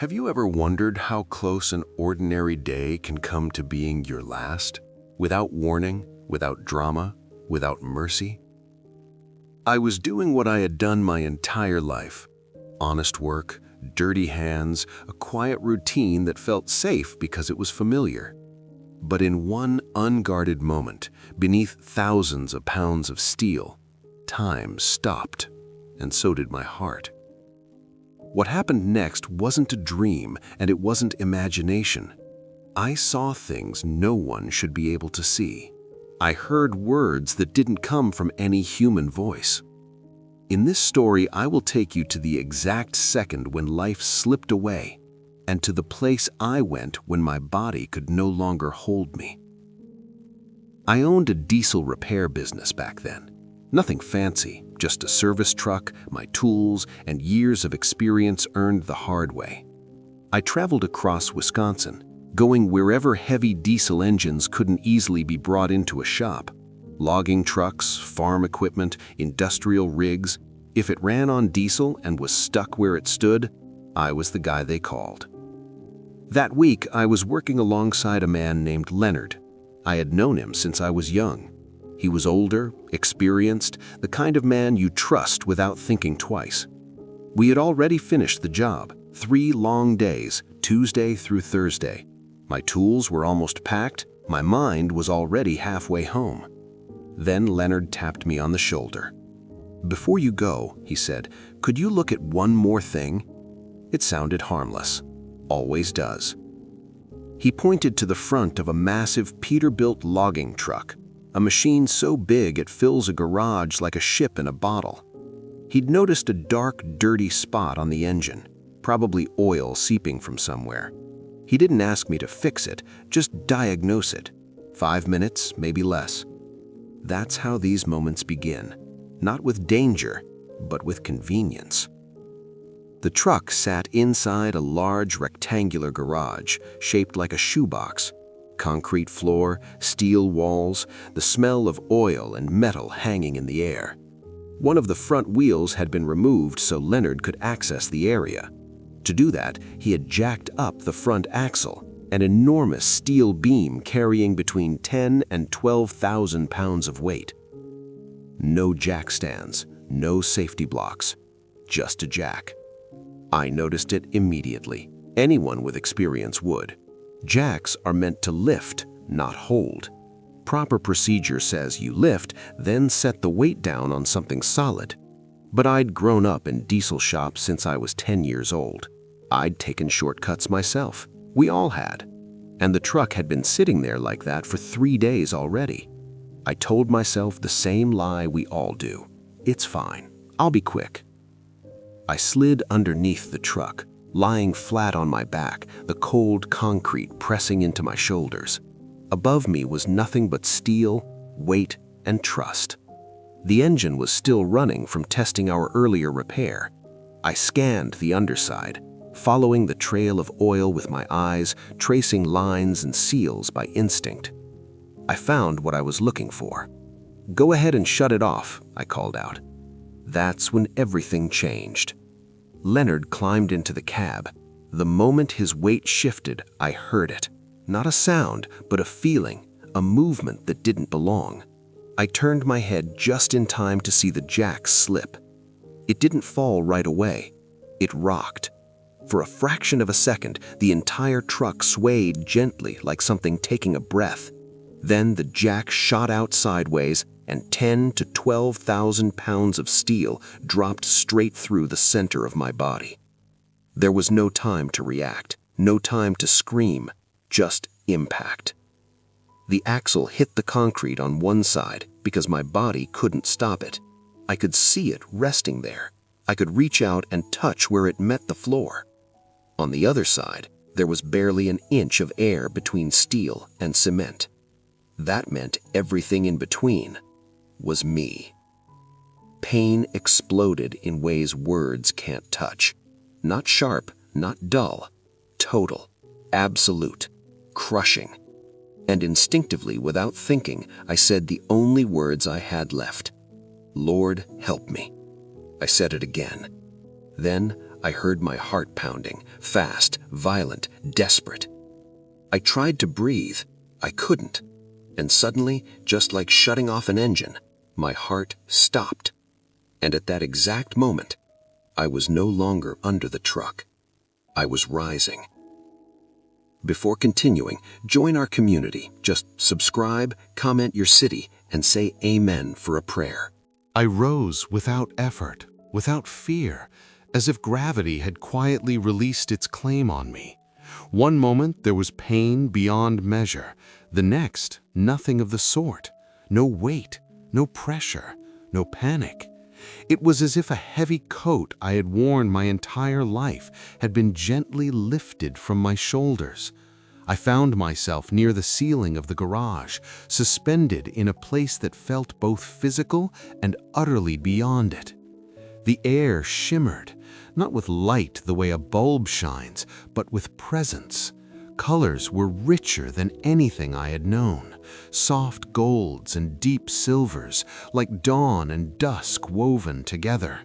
Have you ever wondered how close an ordinary day can come to being your last? Without warning, without drama, without mercy? I was doing what I had done my entire life. Honest work, dirty hands, a quiet routine that felt safe because it was familiar. But in one unguarded moment, beneath thousands of pounds of steel, time stopped, and so did my heart. What happened next wasn't a dream, and it wasn't imagination. I saw things no one should be able to see. I heard words that didn't come from any human voice. In this story, I will take you to the exact second when life slipped away, and to the place I went when my body could no longer hold me. I owned a diesel repair business back then. Nothing fancy, just a service truck, my tools, and years of experience earned the hard way. I traveled across Wisconsin, going wherever heavy diesel engines couldn't easily be brought into a shop. Logging trucks, farm equipment, industrial rigs. If it ran on diesel and was stuck where it stood, I was the guy they called. That week, I was working alongside a man named Leonard. I had known him since I was young. He was older, experienced, the kind of man you trust without thinking twice. We had already finished the job, 3 long days, Tuesday through Thursday. My tools were almost packed, my mind was already halfway home. Then Leonard tapped me on the shoulder. "Before you go," he said, "could you look at one more thing?" It sounded harmless. Always does. He pointed to the front of a massive Peterbilt logging truck. A machine so big it fills a garage like a ship in a bottle. He'd noticed a dark, dirty spot on the engine, probably oil seeping from somewhere. He didn't ask me to fix it, just diagnose it. 5 minutes, maybe less. That's how these moments begin, not with danger, but with convenience. The truck sat inside a large rectangular garage shaped like a shoebox. Concrete floor, steel walls, the smell of oil and metal hanging in the air. One of the front wheels had been removed so Leonard could access the area. To do that, he had jacked up the front axle, an enormous steel beam carrying between 10 and 12,000 pounds of weight. No jack stands, no safety blocks, just a jack. I noticed it immediately. Anyone with experience would. Jacks are meant to lift, not hold. Proper procedure says you lift, then set the weight down on something solid. But I'd grown up in diesel shops since I was 10 years old. I'd taken shortcuts myself. We all had. And the truck had been sitting there like that for 3 days already. I told myself the same lie we all do. It's fine. I'll be quick. I slid underneath the truck, lying flat on my back, the cold concrete pressing into my shoulders. Above me was nothing but steel, weight, and trust. The engine was still running from testing our earlier repair. I scanned the underside, following the trail of oil with my eyes, tracing lines and seals by instinct. I found what I was looking for. "Go ahead and shut it off," I called out. That's when everything changed. Leonard climbed into the cab. The moment his weight shifted, I heard it. Not a sound, but a feeling, a movement that didn't belong. I turned my head just in time to see the jack slip. It didn't fall right away. It rocked. For a fraction of a second, the entire truck swayed gently like something taking a breath. Then the jack shot out sideways, and 10 to 12,000 pounds of steel dropped straight through the center of my body. There was no time to react, no time to scream, just impact. The axle hit the concrete on one side because my body couldn't stop it. I could see it resting there. I could reach out and touch where it met the floor. On the other side, there was barely an inch of air between steel and cement. That meant everything in between was me. Pain exploded in ways words can't touch. Not sharp, not dull. Total, absolute, crushing. And instinctively, without thinking, I said the only words I had left. "Lord, help me." I said it again. Then I heard my heart pounding, fast, violent, desperate. I tried to breathe. I couldn't. And suddenly, just like shutting off an engine, my heart stopped. And at that exact moment, I was no longer under the truck. I was rising. Before continuing, join our community. Just subscribe, comment your city, and say amen for a prayer. I rose without effort, without fear, as if gravity had quietly released its claim on me. One moment there was pain beyond measure, the next nothing of the sort. No weight, no pressure, no panic. It was as if a heavy coat I had worn my entire life had been gently lifted from my shoulders. I found myself near the ceiling of the garage, suspended in a place that felt both physical and utterly beyond it. The air shimmered, not with light the way a bulb shines, but with presence. Colors were richer than anything I had known, soft golds and deep silvers, like dawn and dusk woven together.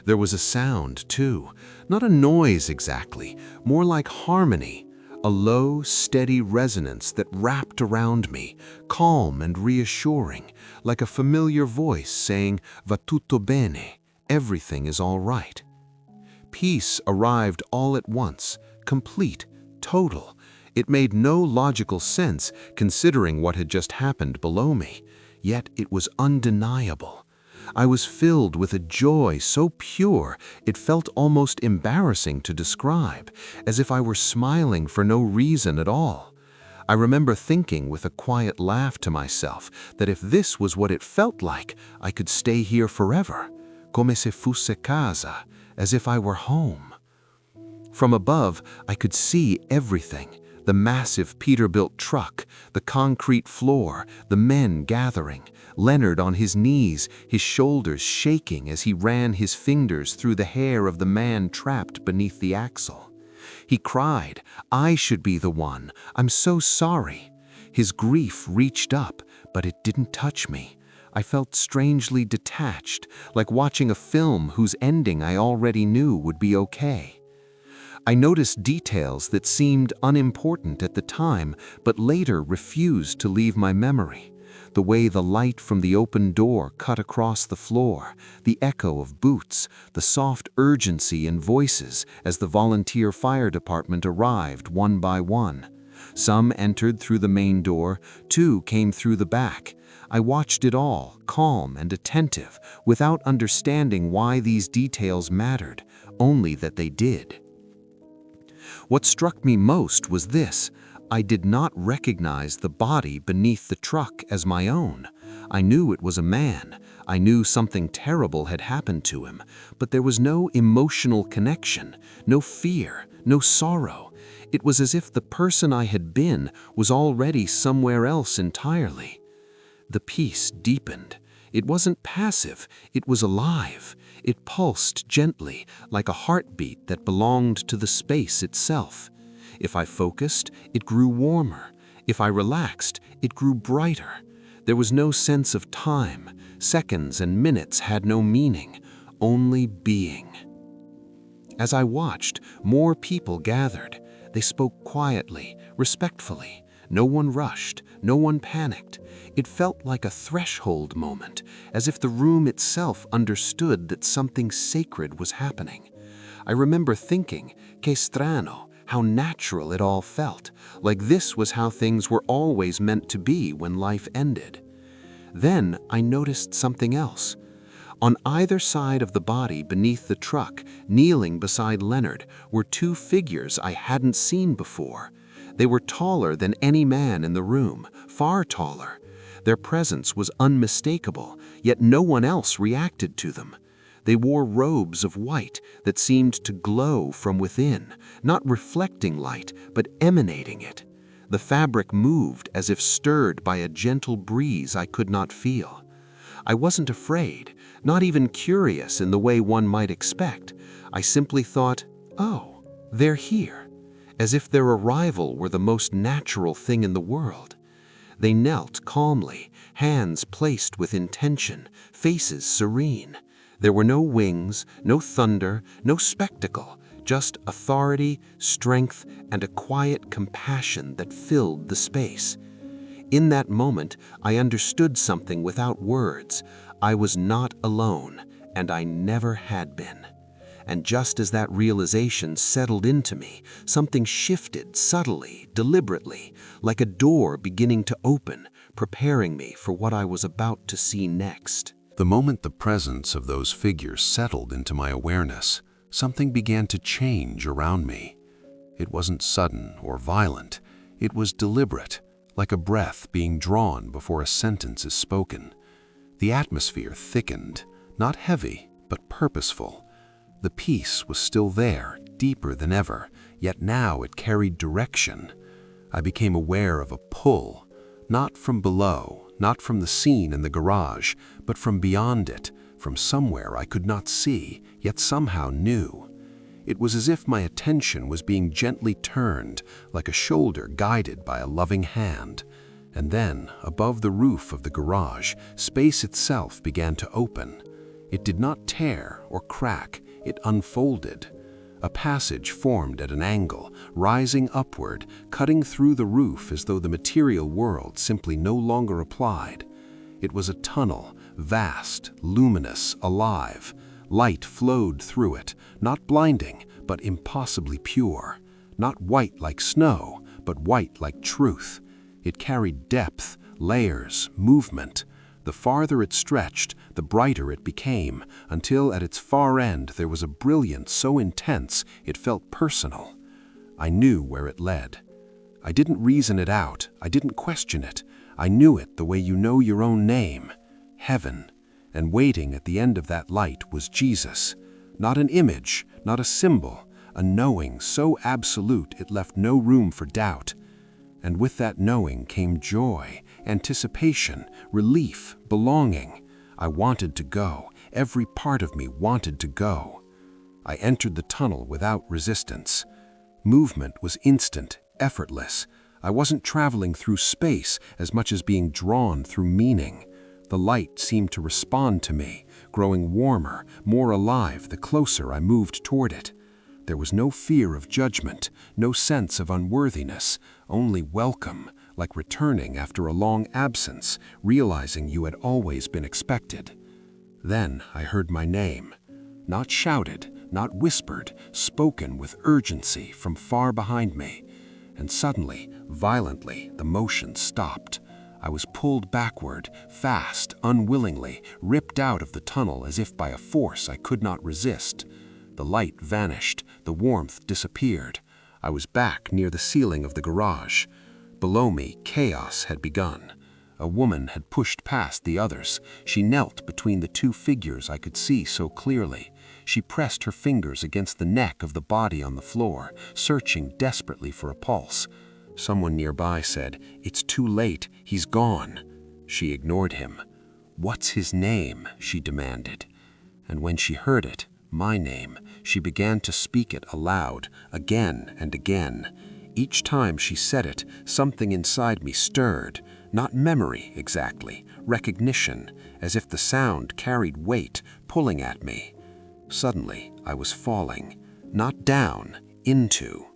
There was a sound, too, not a noise exactly, more like harmony, a low, steady resonance that wrapped around me, calm and reassuring, like a familiar voice saying, "Va tutto bene," everything is all right. Peace arrived all at once, complete, total. It made no logical sense considering what had just happened below me, yet it was undeniable. I was filled with a joy so pure it felt almost embarrassing to describe, as if I were smiling for no reason at all. I remember thinking with a quiet laugh to myself that if this was what it felt like, I could stay here forever, come se fosse casa, as if I were home. From above, I could see everything. The massive Peterbilt truck, the concrete floor, the men gathering, Leonard on his knees, his shoulders shaking as he ran his fingers through the hair of the man trapped beneath the axle. He cried, "I should be the one. I'm so sorry." His grief reached up, but it didn't touch me. I felt strangely detached, like watching a film whose ending I already knew would be okay. I noticed details that seemed unimportant at the time, but later refused to leave my memory. The way the light from the open door cut across the floor, the echo of boots, the soft urgency in voices as the volunteer fire department arrived one by one. Some entered through the main door, two came through the back. I watched it all, calm and attentive, without understanding why these details mattered, only that they did. What struck me most was this: I did not recognize the body beneath the truck as my own. I knew it was a man. I knew something terrible had happened to him, but there was no emotional connection, no fear, no sorrow. It was as if the person I had been was already somewhere else entirely. The peace deepened. It wasn't passive, it was alive. It pulsed gently, like a heartbeat that belonged to the space itself. If I focused, it grew warmer. If I relaxed, it grew brighter. There was no sense of time. Seconds and minutes had no meaning, only being. As I watched, more people gathered. They spoke quietly, respectfully. No one rushed, no one panicked. It felt like a threshold moment, as if the room itself understood that something sacred was happening. I remember thinking, que strano, how natural it all felt, like this was how things were always meant to be when life ended. Then I noticed something else. On either side of the body beneath the truck, kneeling beside Leonard, were two figures I hadn't seen before. They were taller than any man in the room, far taller. Their presence was unmistakable, yet no one else reacted to them. They wore robes of white that seemed to glow from within, not reflecting light, but emanating it. The fabric moved as if stirred by a gentle breeze I could not feel. I wasn't afraid, not even curious in the way one might expect. I simply thought, oh, they're here, as if their arrival were the most natural thing in the world. They knelt calmly, hands placed with intention, faces serene. There were no wings, no thunder, no spectacle, just authority, strength, and a quiet compassion that filled the space. In that moment, I understood something without words. I was not alone, and I never had been. And just as that realization settled into me, something shifted subtly, deliberately, like a door beginning to open, preparing me for what I was about to see next. The moment the presence of those figures settled into my awareness, something began to change around me. It wasn't sudden or violent. It was deliberate, like a breath being drawn before a sentence is spoken. The atmosphere thickened, not heavy, but purposeful. The peace was still there, deeper than ever, yet now it carried direction. I became aware of a pull, not from below, not from the scene in the garage, but from beyond it, from somewhere I could not see, yet somehow knew. It was as if my attention was being gently turned, like a shoulder guided by a loving hand. And then, above the roof of the garage, space itself began to open. It did not tear or crack, it unfolded. A passage formed at an angle, rising upward, cutting through the roof as though the material world simply no longer applied. It was a tunnel, vast, luminous, alive. Light flowed through it, not blinding, but impossibly pure. Not white like snow, but white like truth. It carried depth, layers, movement. The farther it stretched, the brighter it became, until at its far end there was a brilliance so intense it felt personal. I knew where it led. I didn't reason it out, I didn't question it. I knew it the way you know your own name. Heaven. And waiting at the end of that light was Jesus. Not an image, not a symbol, a knowing so absolute it left no room for doubt. And with that knowing came joy, anticipation, relief, belonging. I wanted to go. Every part of me wanted to go. I entered the tunnel without resistance. Movement was instant, effortless. I wasn't traveling through space as much as being drawn through meaning. The light seemed to respond to me, growing warmer, more alive the closer I moved toward it. There was no fear of judgment, no sense of unworthiness, only welcome, like returning after a long absence, realizing you had always been expected. Then I heard my name. Not shouted, not whispered, spoken with urgency from far behind me. And suddenly, violently, the motion stopped. I was pulled backward, fast, unwillingly, ripped out of the tunnel as if by a force I could not resist. The light vanished, the warmth disappeared. I was back near the ceiling of the garage. Below me, chaos had begun. A woman had pushed past the others. She knelt between the two figures I could see so clearly. She pressed her fingers against the neck of the body on the floor, searching desperately for a pulse. Someone nearby said, "It's too late, he's gone." She ignored him. "What's his name?" she demanded. And when she heard it, my name, she began to speak it aloud, again and again. Each time she said it, something inside me stirred. Not memory, exactly, recognition, as if the sound carried weight, pulling at me. Suddenly, I was falling, not down, into.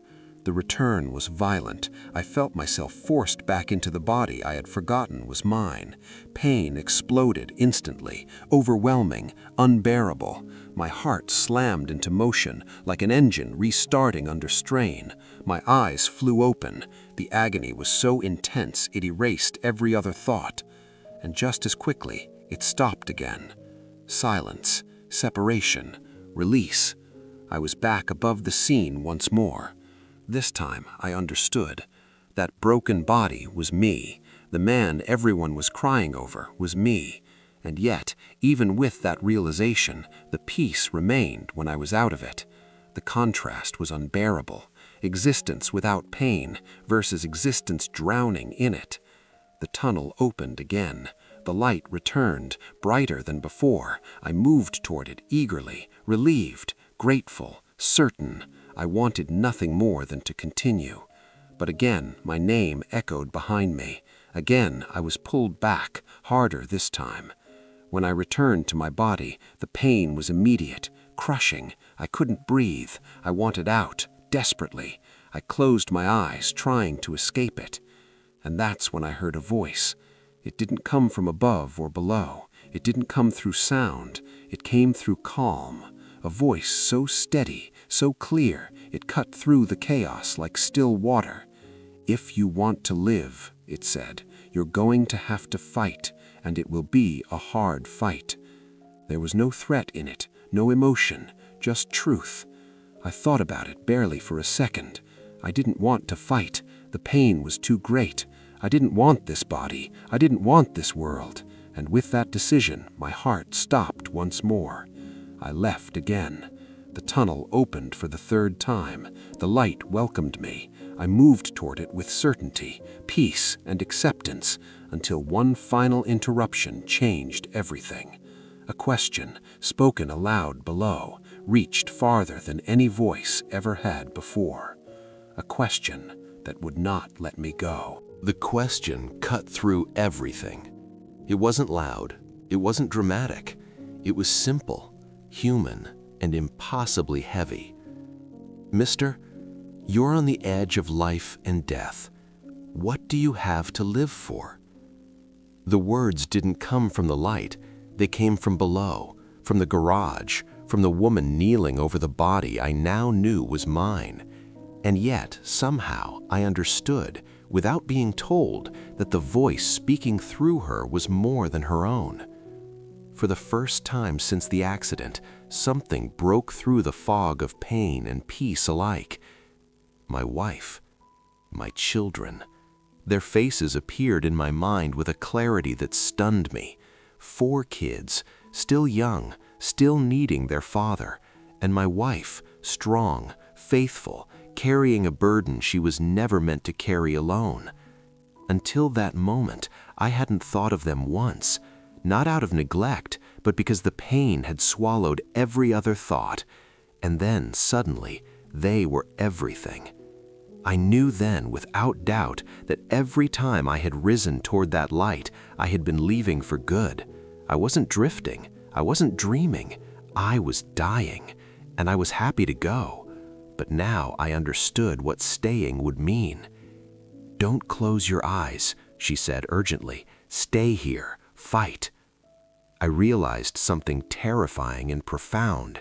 The return was violent. I felt myself forced back into the body I had forgotten was mine. Pain exploded instantly, overwhelming, unbearable. My heart slammed into motion, like an engine restarting under strain. My eyes flew open. The agony was so intense it erased every other thought. And just as quickly, it stopped again. Silence, separation, release. I was back above the scene once more. This time I understood. That broken body was me. The man everyone was crying over was me. And yet, even with that realization, the peace remained when I was out of it. The contrast was unbearable. Existence without pain versus existence drowning in it. The tunnel opened again. The light returned, brighter than before. I moved toward it eagerly, relieved, grateful, certain. I wanted nothing more than to continue. But again, my name echoed behind me. Again, I was pulled back, harder this time. When I returned to my body, the pain was immediate, crushing. I couldn't breathe. I wanted out, desperately. I closed my eyes, trying to escape it. And that's when I heard a voice. It didn't come from above or below. It didn't come through sound. It came through calm. A voice so steady, so clear, it cut through the chaos like still water. "If you want to live," it said, "you're going to have to fight, and it will be a hard fight." There was no threat in it, no emotion, just truth. I thought about it barely for a second. I didn't want to fight. The pain was too great. I didn't want this body. I didn't want this world. And with that decision, my heart stopped once more. I left again. The tunnel opened for the third time. The light welcomed me. I moved toward it with certainty, peace, and acceptance, until one final interruption changed everything. A question, spoken aloud below, reached farther than any voice ever had before. A question that would not let me go. The question cut through everything. It wasn't loud. It wasn't dramatic. It was simple, human, and impossibly heavy. "Mister, you're on the edge of life and death. What do you have to live for?" The words didn't come from the light. They came from below, from the garage, from the woman kneeling over the body I now knew was mine. And yet, somehow, I understood, without being told, that the voice speaking through her was more than her own. For the first time since the accident, something broke through the fog of pain and peace alike. My wife, my children. Their faces appeared in my mind with a clarity that stunned me. 4 kids, still young, still needing their father, and my wife, strong, faithful, carrying a burden she was never meant to carry alone. Until that moment, I hadn't thought of them once, not out of neglect, but because the pain had swallowed every other thought. And then, suddenly, they were everything. I knew then, without doubt, that every time I had risen toward that light, I had been leaving for good. I wasn't drifting. I wasn't dreaming. I was dying, and I was happy to go. But now I understood what staying would mean. "Don't close your eyes," she said urgently. "Stay here. Fight." I realized something terrifying and profound.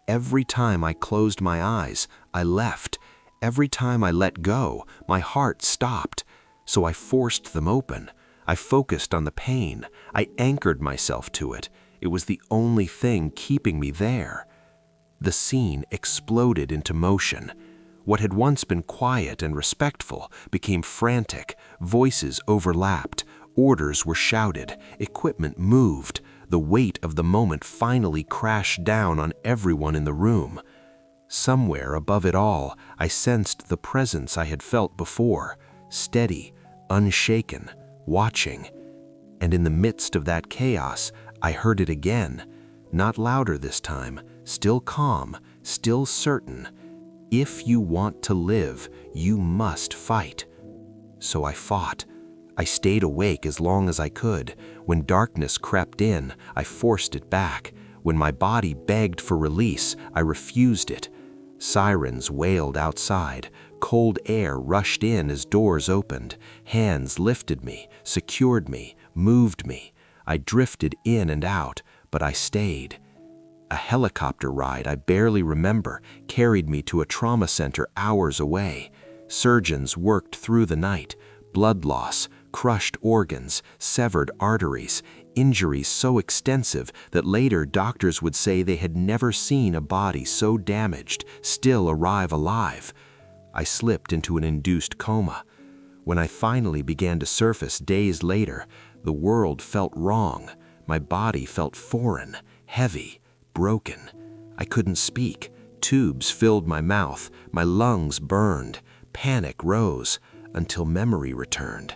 Every time I closed my eyes, I left. Every time I let go, my heart stopped. So I forced them open. I focused on the pain. I anchored myself to it. It was the only thing keeping me there. The scene exploded into motion. What had once been quiet and respectful became frantic. Voices overlapped. Orders were shouted. Equipment moved. The weight of the moment finally crashed down on everyone in the room. Somewhere above it all, I sensed the presence I had felt before, steady, unshaken, watching. And in the midst of that chaos, I heard it again, not louder this time, still calm, still certain. "If you want to live, you must fight." So I fought. I stayed awake as long as I could. When darkness crept in, I forced it back. When my body begged for release, I refused it. Sirens wailed outside. Cold air rushed in as doors opened. Hands lifted me, secured me, moved me. I drifted in and out, but I stayed. A helicopter ride I barely remember carried me to a trauma center hours away. Surgeons worked through the night. Blood loss, crushed organs, severed arteries, injuries so extensive that later doctors would say they had never seen a body so damaged still arrive alive. I slipped into an induced coma. When I finally began to surface days later, the world felt wrong. My body felt foreign, heavy, broken. I couldn't speak. Tubes filled my mouth. My lungs burned. Panic rose until memory returned.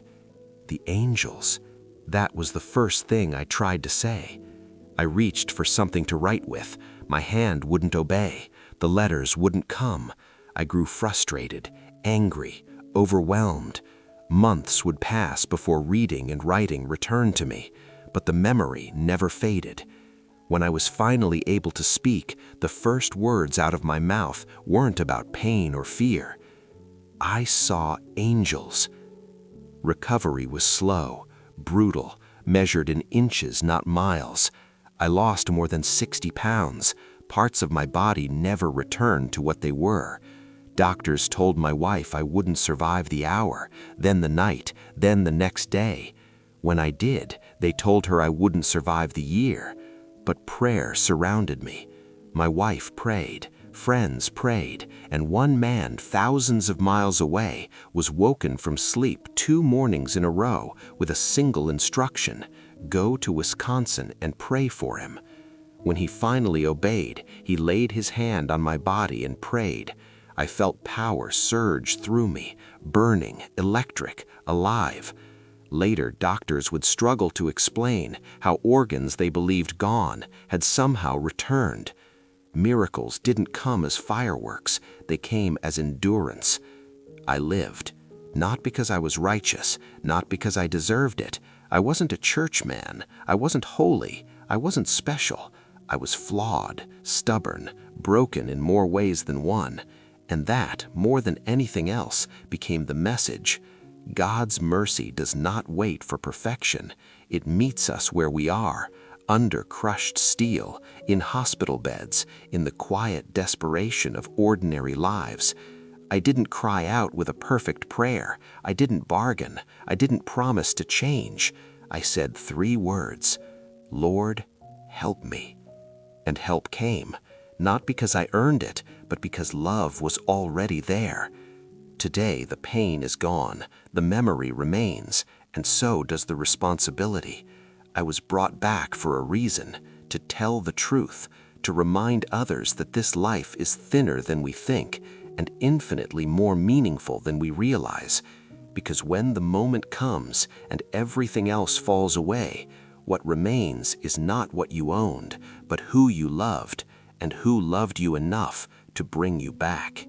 The angels. That was the first thing I tried to say. I reached for something to write with. My hand wouldn't obey. The letters wouldn't come. I grew frustrated, angry, overwhelmed. Months would pass before reading and writing returned to me. but the memory never faded. When I was finally able to speak, the first words out of my mouth weren't about pain or fear. I saw angels. Recovery was slow, brutal, measured in inches, not miles. I lost more than 60 pounds. Parts of my body never returned to what they were. Doctors told my wife I wouldn't survive the hour, then the night, then the next day. When I did, they told her I wouldn't survive the year. But prayer surrounded me. My wife prayed, friends prayed, and one man thousands of miles away was woken from sleep 2 mornings in a row with a single instruction: go to Wisconsin and pray for him. When he finally obeyed, he laid his hand on my body and prayed. I felt power surge through me, burning, electric, alive. Later, doctors would struggle to explain how organs they believed gone had somehow returned. Miracles didn't come as fireworks, they came as endurance. I lived, not because I was righteous, not because I deserved it. I wasn't a churchman, I wasn't holy, I wasn't special. I was flawed, stubborn, broken in more ways than one. And that, more than anything else, became the message. God's mercy does not wait for perfection. It meets us where we are, under crushed steel, in hospital beds, in the quiet desperation of ordinary lives. I didn't cry out with a perfect prayer. I didn't bargain. I didn't promise to change. I said 3 words: Lord, help me. And help came, not because I earned it, but because love was already there. Today, the pain is gone, the memory remains, and so does the responsibility. I was brought back for a reason: to tell the truth, to remind others that this life is thinner than we think and infinitely more meaningful than we realize. Because when the moment comes and everything else falls away, what remains is not what you owned, but who you loved, and who loved you enough to bring you back.